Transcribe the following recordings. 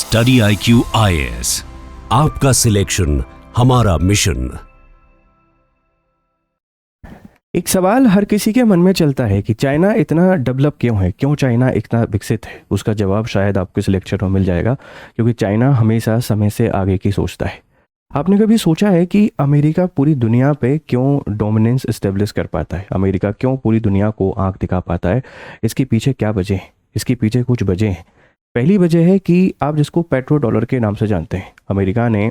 Study IQ IAS, आपका selection हमारा mission. एक सवाल हर किसी के मन में चलता है कि चाइना इतना डेवलप क्यों है, क्यों चाइना इतना विकसित है। उसका जवाब शायद आपको इस लेक्चर में मिल जाएगा, क्योंकि चाइना हमेशा समय से आगे की सोचता है। आपने कभी सोचा है कि अमेरिका पूरी दुनिया पे क्यों डोमिनेंस इस्टेब्लिश कर पाता है? अमेरिका क्यों पूरी दुनिया को आंख दिखा पाता है? इसके पीछे क्या वजह है? इसके पीछे कुछ वजह हैं। पहली वजह है कि आप जिसको पेट्रो डॉलर के नाम से जानते हैं। अमेरिका ने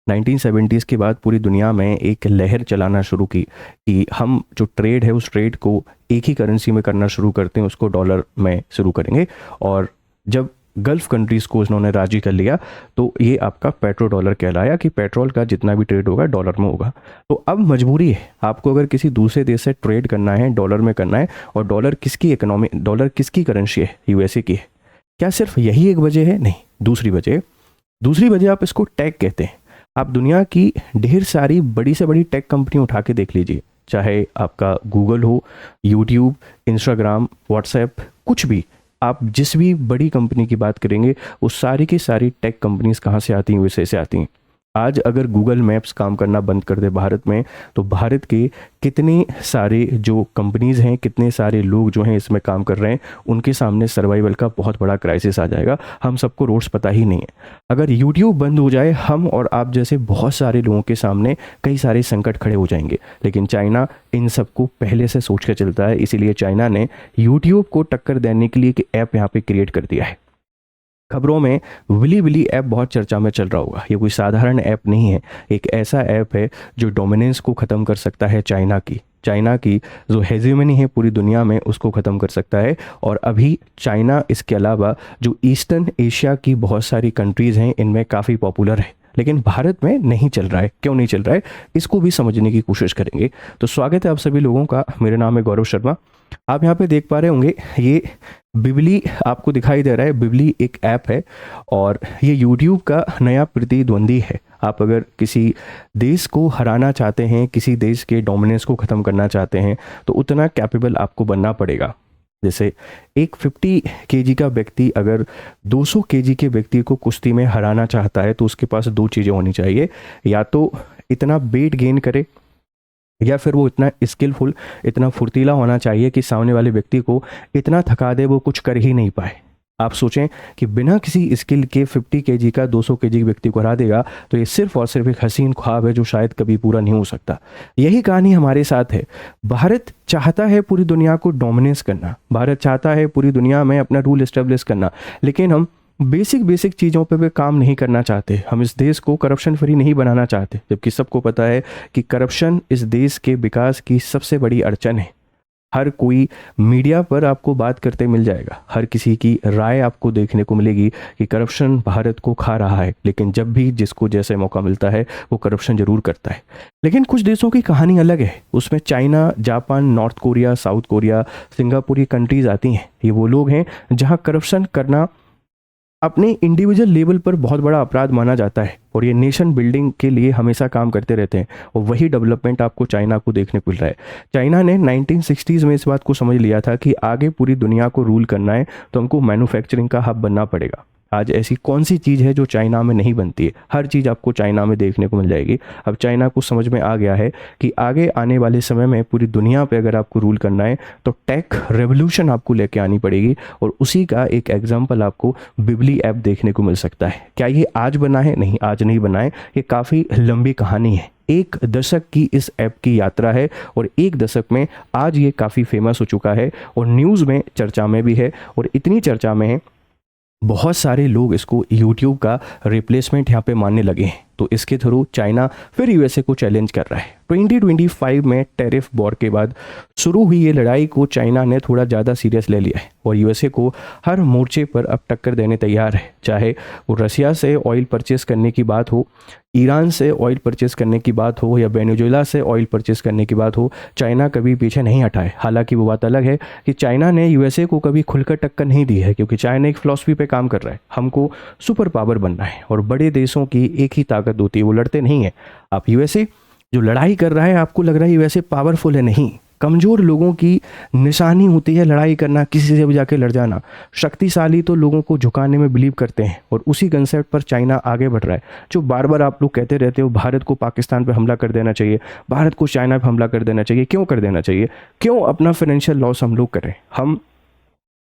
1970s के बाद पूरी दुनिया में एक लहर चलाना शुरू की कि हम जो ट्रेड है उस ट्रेड को एक ही करेंसी में करना शुरू करते हैं, उसको डॉलर में शुरू करेंगे। और जब गल्फ कंट्रीज़ को उन्होंने राजी कर लिया तो ये आपका पेट्रो डॉलर कहलाया कि पेट्रोल का जितना भी ट्रेड होगा डॉलर में होगा। तो अब मजबूरी है आपको, अगर किसी दूसरे देश से ट्रेड करना है डॉलर में करना है, और डॉलर किसकी करेंसी है? USA की है। क्या सिर्फ यही एक वजह है? नहीं, दूसरी वजह आप इसको टेक कहते हैं। आप दुनिया की ढेर सारी बड़ी से बड़ी टेक कंपनी उठा के देख लीजिए, चाहे आपका गूगल हो, यूट्यूब, इंस्टाग्राम, व्हाट्सएप, कुछ भी। आप जिस भी बड़ी कंपनी की बात करेंगे वो सारी की सारी टेक कंपनीज कहाँ से आती हैं? USA से आती हैं। आज अगर गूगल मैप्स काम करना बंद कर दे भारत में, तो भारत के कितने सारे जो कंपनीज़ हैं, कितने सारे लोग जो हैं इसमें काम कर रहे हैं, उनके सामने सर्वाइवल का बहुत बड़ा क्राइसिस आ जाएगा। हम सबको रोड्स पता ही नहीं है। अगर यूट्यूब बंद हो जाए, हम और आप जैसे बहुत सारे लोगों के सामने कई सारे संकट खड़े हो जाएंगे। लेकिन चाइना इन सबको पहले से सोच कर चलता है, इसीलिए चाइना ने यूट्यूब को टक्कर देने के लिए एक ऐप यहाँ पे क्रिएट कर दिया है। खबरों में विली ऐप बहुत चर्चा में चल रहा होगा। ये कोई साधारण ऐप नहीं है, एक ऐसा ऐप है जो डोमिनेंस को ख़त्म कर सकता है चाइना की जो हेजेमनी है पूरी दुनिया में, उसको ख़त्म कर सकता है। और अभी चाइना इसके अलावा जो ईस्टर्न एशिया की बहुत सारी कंट्रीज़ हैं, इनमें काफ़ी पॉपुलर है, लेकिन भारत में नहीं चल रहा है। क्यों नहीं चल रहा है, इसको भी समझने की कोशिश करेंगे। तो स्वागत है आप सभी लोगों का। मेरा नाम है गौरव शर्मा। आप यहाँ पे देख पा रहे होंगे, ये बिबली आपको दिखाई दे रहा है। बिबली एक ऐप है और ये यूट्यूब का नया प्रतिद्वंदी है। आप अगर किसी देश को हराना चाहते हैं, किसी देश के डोमिनेंस को ख़त्म करना चाहते हैं, तो उतना कैपेबल आपको बनना पड़ेगा। जैसे एक 50 kg का व्यक्ति अगर 200 kg के व्यक्ति को कुश्ती में हराना चाहता है, तो उसके पास दो चीज़ें होनी चाहिए। या तो इतना वेट गेन करे, या फिर वो इतना स्किलफुल, इतना फुर्तीला होना चाहिए कि सामने वाले व्यक्ति को इतना थका दे वो कुछ कर ही नहीं पाए। आप सोचें कि बिना किसी स्किल के 50 kg का 200 kg व्यक्ति को हरा देगा, तो ये सिर्फ और सिर्फ एक हसीन ख्वाब है जो शायद कभी पूरा नहीं हो सकता। यही कहानी हमारे साथ है। भारत चाहता है पूरी दुनिया को डोमिनेंस करना, भारत चाहता है पूरी दुनिया में अपना रूल एस्टेब्लिश करना, लेकिन हम बेसिक चीज़ों पे भी काम नहीं करना चाहते। हम इस देश को करप्शन फ्री नहीं बनाना चाहते, जबकि सबको पता है कि करप्शन इस देश के विकास की सबसे बड़ी अड़चन है। हर कोई मीडिया पर आपको बात करते मिल जाएगा, हर किसी की राय आपको देखने को मिलेगी कि करप्शन भारत को खा रहा है, लेकिन जब भी जिसको जैसे मौका मिलता है वो करप्शन जरूर करता है। लेकिन कुछ देशों की कहानी अलग है। उसमें China, Japan, north Korea, south Korea, Singapore ये कंट्रीज आती हैं। ये वो लोग हैं जहाँ करप्शन करना अपने इंडिविजुअल लेवल पर बहुत बड़ा अपराध माना जाता है, और ये नेशन बिल्डिंग के लिए हमेशा काम करते रहते हैं। और वही डेवलपमेंट आपको चाइना को देखने को मिल रहा है। चाइना ने 1960s में इस बात को समझ लिया था कि आगे पूरी दुनिया को रूल करना है तो हमको मैन्युफैक्चरिंग का हब बनना पड़ेगा। आज ऐसी कौन सी चीज़ है जो चाइना में नहीं बनती है? हर चीज़ आपको चाइना में देखने को मिल जाएगी। अब चाइना को समझ में आ गया है कि आगे आने वाले समय में पूरी दुनिया पे अगर आपको रूल करना है तो टेक रेवोल्यूशन आपको लेके आनी पड़ेगी, और उसी का एक एग्जाम्पल आपको बिबली ऐप देखने को मिल सकता है। क्या ये आज बना है? नहीं, आज नहीं बना है। ये काफ़ी लंबी कहानी है। 1 दशक की इस ऐप की यात्रा है, और 1 दशक में आज ये काफ़ी फेमस हो चुका है और न्यूज़ में चर्चा में भी है। और इतनी चर्चा में है, बहुत सारे लोग इसको YouTube का रिप्लेसमेंट यहाँ पे मानने लगे हैं। तो इसके थ्रू चाइना फिर USA को चैलेंज कर रहा है। 2025 में टैरिफ वॉर के बाद शुरू हुई ये लड़ाई को चाइना ने थोड़ा ज़्यादा सीरियस ले लिया है, और USA को हर मोर्चे पर अब टक्कर देने तैयार है। चाहे वो रसिया से ऑयल परचेस करने की बात हो, ईरान से ऑयल परचेस करने की बात हो, या वेनेजुएला से ऑयल परचेस करने की बात हो, चाइना कभी पीछे नहीं हटा है। हालांकि वो बात अलग है कि चाइना ने USA को कभी खुलकर टक्कर नहीं दी है, क्योंकि चाइना एक फिलॉसफी पे काम कर रहा है, हमको सुपर पावर बनना है। और बड़े देशों की एक ही ताकत होती है, वो लड़ते नहीं है। आप USA जो लड़ाई कर रहा है, आपको लग रहा है USA पावरफुल है, नहीं, कमज़ोर लोगों की निशानी होती है लड़ाई करना, किसी से भी जाके लड़ जाना। शक्तिशाली तो लोगों को झुकाने में बिलीव करते हैं, और उसी कंसेप्ट पर चाइना आगे बढ़ रहा है। जो बार बार आप लोग कहते रहते हो भारत को पाकिस्तान पे हमला कर देना चाहिए, भारत को चाइना पे हमला कर देना चाहिए, क्यों कर देना चाहिए? क्यों अपना फाइनेंशियल लॉस हम लोग करें? हम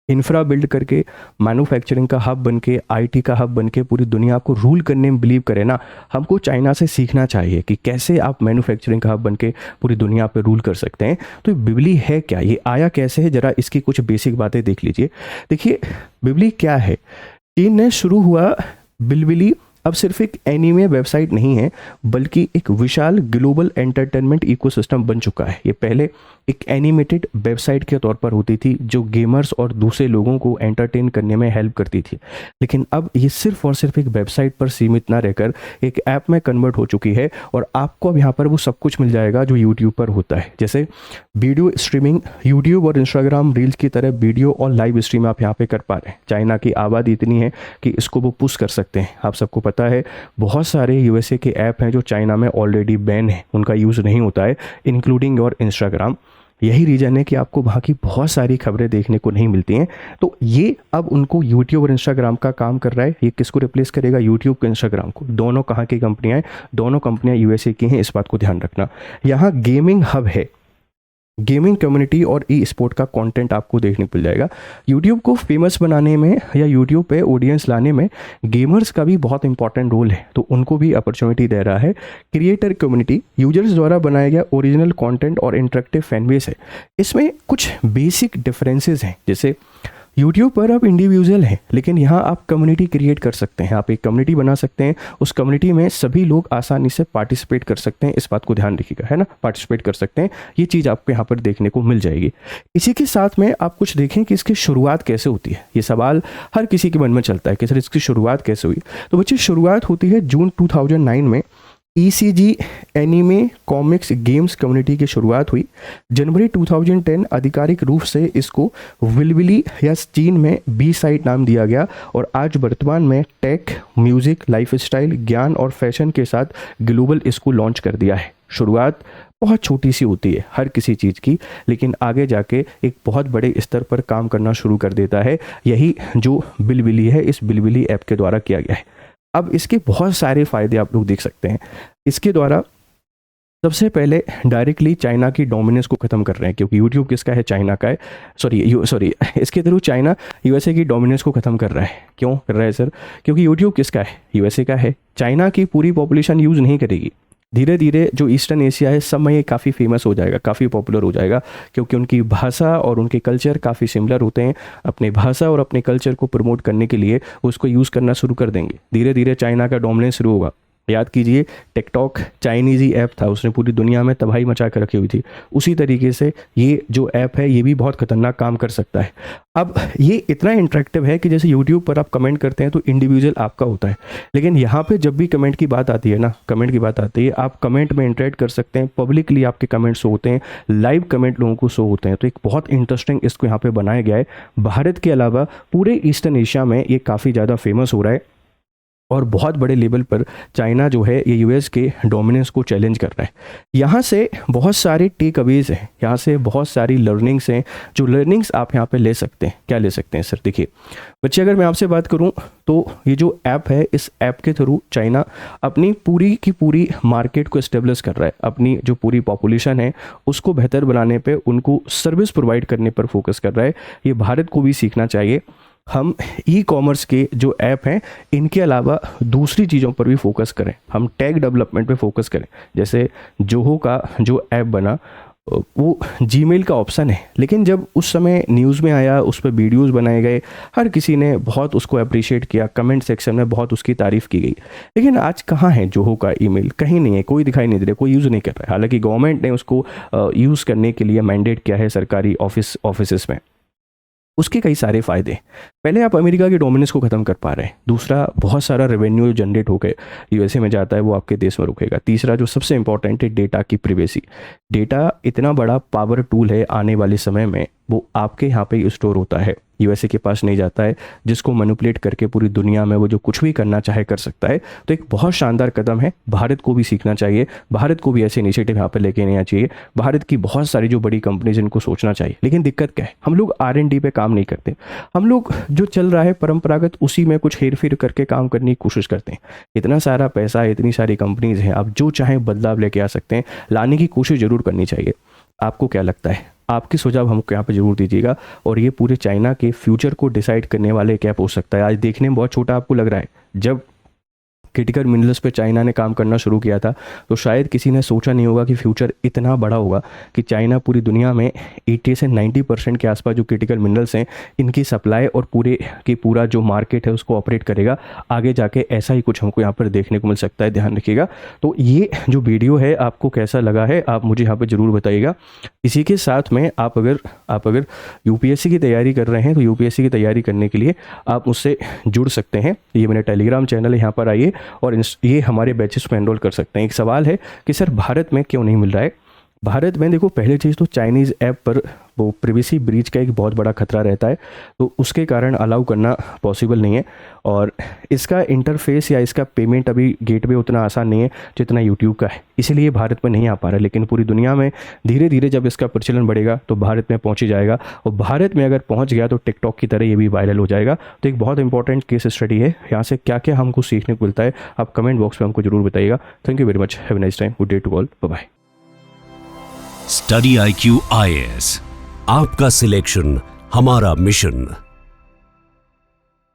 इंफ्रा बिल्ड करके, मैन्युफैक्चरिंग का हब बन के, आईटी का हब बन के पूरी दुनिया को रूल करने में बिलीव करें ना। हमको चाइना से सीखना चाहिए कि कैसे आप मैन्युफैक्चरिंग का हब बन के पूरी दुनिया पे रूल कर सकते हैं। तो बिबली है क्या, ये आया कैसे है, ज़रा इसकी कुछ बेसिक बातें देख लीजिए। देखिए बिबली क्या है। चीन ने शुरू हुआ बिलबिली अब सिर्फ एक एनीमे वेबसाइट नहीं है, बल्कि एक विशाल ग्लोबल एंटरटेनमेंट इकोसिस्टम बन चुका है। ये पहले एक एनिमेटेड वेबसाइट के तौर पर होती थी जो गेमर्स और दूसरे लोगों को एंटरटेन करने में हेल्प करती थी, लेकिन अब ये सिर्फ और सिर्फ एक वेबसाइट पर सीमित ना रहकर एक ऐप में कन्वर्ट हो चुकी है। और आपको अब यहाँ पर वो सब कुछ मिल जाएगा जो यूट्यूब पर होता है, जैसे वीडियो स्ट्रीमिंग। यूट्यूब और इंस्टाग्राम रील्स की तरह वीडियो और लाइव स्ट्रीम आप यहाँ पे कर पा रहे हैं। चाइना की आबादी इतनी है कि इसको वो पुश कर सकते हैं। आप सबको पता है बहुत सारे यूएसए के ऐप हैं जो चाइना में ऑलरेडी बैन है, उनका यूज़ नहीं होता है, इंक्लूडिंग और इंस्टाग्राम। यही रीज़न है कि आपको वहाँ की बहुत सारी खबरें देखने को नहीं मिलती हैं। तो ये अब उनको यूट्यूब और इंस्टाग्राम का काम कर रहा है। ये किसको रिप्लेस करेगा? यूट्यूब को, इंस्टाग्राम को। दोनों कहाँ की कंपनियाँ हैं? दोनों कंपनियाँ यूएसए की हैं, इस बात को ध्यान रखना। यहाँ गेमिंग हब है, गेमिंग कम्युनिटी और ई स्पोर्ट का कंटेंट आपको देखने को मिल जाएगा। यूट्यूब को फेमस बनाने में या यूट्यूब पे ऑडियंस लाने में गेमर्स का भी बहुत इंपॉर्टेंट रोल है, तो उनको भी अपॉर्चुनिटी दे रहा है। क्रिएटर कम्युनिटी यूजर्स द्वारा बनाया गया ओरिजिनल कंटेंट और इंटरेक्टिव फैनबेस है। इसमें कुछ बेसिक डिफरेंसेस हैं, जैसे यूट्यूब पर आप इंडिविजुअल हैं, लेकिन यहाँ आप कम्युनिटी क्रिएट कर सकते हैं। आप एक कम्युनिटी बना सकते हैं, उस कम्युनिटी में सभी लोग आसानी से पार्टिसिपेट कर सकते हैं। इस बात को ध्यान रखिएगा, है ना, पार्टिसिपेट कर सकते हैं। ये चीज़ आपको यहाँ पर देखने को मिल जाएगी। इसी के साथ में आप कुछ देखें कि इसकी शुरुआत कैसे होती है। ये सवाल हर किसी के मन में चलता है कि सर इसकी शुरुआत कैसे हुई। तो बच्चे शुरुआत होती है जून 2009 में। ECG anime comics games community की शुरुआत हुई। जनवरी 2010 आधिकारिक रूप से इसको विलविली या चीन में बी साइट नाम दिया गया, और आज वर्तमान में टेक, म्यूजिक, लाइफस्टाइल, ज्ञान और फैशन के साथ ग्लोबल इसको लॉन्च कर दिया है। शुरुआत बहुत छोटी सी होती है हर किसी चीज़ की, लेकिन आगे जाके एक बहुत बड़े स्तर पर काम करना शुरू कर देता है। यही जो बिलबिली है, इस बिलबिली ऐप के द्वारा किया गया है। अब इसके बहुत सारे फ़ायदे आप लोग देख सकते हैं। इसके द्वारा सबसे पहले डायरेक्टली चाइना की डोमिनेंस को ख़त्म कर रहे हैं, क्योंकि यूट्यूब किसका है? चाइना का है। सॉरी इसके थ्रू चाइना यूएसए की डोमिनेंस को ख़त्म कर रहा है। क्यों कर रहा है सर? क्योंकि यूट्यूब किसका है? यूएसए का है। चाइना की पूरी पॉपुलेशन यूज़ नहीं करेगी। धीरे धीरे जो ईस्टर्न एशिया है सब में ये काफ़ी फेमस हो जाएगा, काफ़ी पॉपुलर हो जाएगा, क्योंकि उनकी भाषा और उनके कल्चर काफ़ी सिमिलर होते हैं। अपने भाषा और अपने कल्चर को प्रमोट करने के लिए उसको यूज़ करना शुरू कर देंगे। धीरे धीरे चाइना का डोमिनेंस शुरू होगा। याद कीजिए, टिकटॉक चाइनीज़ी ऐप था, उसने पूरी दुनिया में तबाही मचा कर रखी हुई थी। उसी तरीके से ये जो ऐप है ये भी बहुत खतरनाक काम कर सकता है। अब ये इतना इंटरेक्टिव है कि जैसे यूट्यूब पर आप कमेंट करते हैं तो इंडिविजुअल आपका होता है, लेकिन यहाँ पे जब भी कमेंट की बात आती है ना, कमेंट की बात आती है, आप कमेंट में इंटरेक्ट कर सकते हैं। पब्लिकली आपके कमेंट शो होते हैं, लाइव कमेंट लोगों को शो होते हैं। तो एक बहुत इंटरेस्टिंग इसको यहाँ पे बनाया गया है। भारत के अलावा पूरे ईस्टर्न एशिया में ये काफ़ी ज़्यादा फेमस हो रहा है, और बहुत बड़े लेवल पर चाइना जो है ये यूएस के डोमिनेंस को चैलेंज कर रहा है। यहाँ से बहुत सारे टेक अवेज हैं, यहाँ से बहुत सारी लर्निंग्स हैं, जो लर्निंग्स आप यहाँ पे ले सकते हैं। क्या ले सकते हैं सर? देखिए बच्चे, अगर मैं आपसे बात करूँ तो ये जो ऐप है, इस ऐप के थ्रू चाइना अपनी पूरी की पूरी मार्केट को इस्टेब्लिश कर रहा है। अपनी जो पूरी पॉपुलेशन है उसको बेहतर बनाने पर, उनको सर्विस प्रोवाइड करने पर फोकस कर रहा है। ये भारत को भी सीखना चाहिए। हम ई कॉमर्स के जो ऐप हैं इनके अलावा दूसरी चीज़ों पर भी फोकस करें, हम टेक डेवलपमेंट पे फोकस करें। जैसे जोहो का जो ऐप बना वो जीमेल का ऑप्शन है, लेकिन जब उस समय न्यूज़ में आया, उस पर वीडियोज़ बनाए गए, हर किसी ने बहुत उसको अप्रिशिएट किया, कमेंट सेक्शन में बहुत उसकी तारीफ़ की गई। लेकिन आज कहाँ है जोहो का ईमेल? कहीं नहीं है, कोई दिखाई नहीं दे रहा, कोई यूज़ नहीं कर रहा है। हालांकि गवर्नमेंट ने उसको यूज़ करने के लिए मैंडेट किया है सरकारी ऑफिस में। उसके कई सारे फ़ायदे। पहले आप अमेरिका के डोमिनेंस को ख़त्म कर पा रहे हैं। दूसरा, बहुत सारा रेवेन्यू जनरेट होकर यूएसए में जाता है, वो आपके देश में रुकेगा। तीसरा, जो सबसे इंपॉर्टेंट है, डेटा की प्रिवेसी। डेटा इतना बड़ा पावर टूल है, आने वाले समय में वो आपके यहाँ पे ही स्टोर होता है, यूएसए के पास नहीं जाता है, जिसको मैनिपुलेट करके पूरी दुनिया में वो जो कुछ भी करना चाहे कर सकता है। तो एक बहुत शानदार कदम है, भारत को भी सीखना चाहिए, भारत को भी ऐसे इनिशिएटिव यहाँ पर लेके आना चाहिए। भारत की बहुत सारी जो बड़ी कंपनीज इनको सोचना चाहिए। लेकिन दिक्कत क्या है, हम लोग R&D पे काम नहीं करते। हम लोग जो चल रहा है परंपरागत, उसी में कुछ हेर फेर करके काम करने की कोशिश करते हैं। इतना सारा पैसा, इतनी सारी कंपनीज हैं, आप जो चाहें बदलाव लेके आ सकते हैं, लाने की कोशिश जरूर करनी चाहिए। आपको क्या लगता है? आपकी सुझाव हमको यहाँ पे जरूर दीजिएगा। और ये पूरे चाइना के फ्यूचर को डिसाइड करने वाले क्या हो सकता है। आज देखने में बहुत छोटा आपको लग रहा है, जब क्रिटिकल मिनरल्स पे चाइना ने काम करना शुरू किया था तो शायद किसी ने सोचा नहीं होगा कि फ्यूचर इतना बड़ा होगा कि चाइना पूरी दुनिया में 80 से 90% के आसपास जो क्रिटिकल मिनरल्स हैं, इनकी सप्लाई और पूरा जो मार्केट है उसको ऑपरेट करेगा। आगे जाके ऐसा ही कुछ हमको यहाँ पर देखने को मिल सकता है, ध्यान रखिएगा। तो ये जो वीडियो है आपको कैसा लगा है आप मुझे यहाँ पर ज़रूर बताइएगा। इसी के साथ में आप अगर यूपीएससी की तैयारी कर रहे हैं तो यूपीएससी की तैयारी करने के लिए आप मुझसे जुड़ सकते हैं। ये मेरा टेलीग्राम चैनल है, यहाँ पर आइए और ये हमारे बैचेस में एनरोल कर सकते हैं। एक सवाल है कि सर भारत में क्यों नहीं मिल रहा है? भारत में देखो, पहली चीज़ तो चाइनीज़ ऐप पर वो प्रिवेसी ब्रीच का एक बहुत बड़ा खतरा रहता है, तो उसके कारण अलाउ करना पॉसिबल नहीं है। और इसका इंटरफेस या इसका पेमेंट अभी गेटवे उतना आसान नहीं है जितना यूट्यूब का है, इसीलिए भारत में नहीं आ पा रहा है। लेकिन पूरी दुनिया में धीरे धीरे जब इसका प्रचलन बढ़ेगा तो भारत में पहुँच ही जाएगा। और भारत में अगर पहुँच गया तो टिकटॉक की तरह ये भी वायरल हो जाएगा। तो एक बहुत इंपॉर्टेंट केस स्टडी है, यहाँ से क्या क्या हमको सीखने को मिलता है आप कमेंट बॉक्स में हमको जरूर बताइएगा। Thank you very much, have a nice time, good day to all, bye bye. Study IQ IAS, आपका सिलेक्शन हमारा मिशन।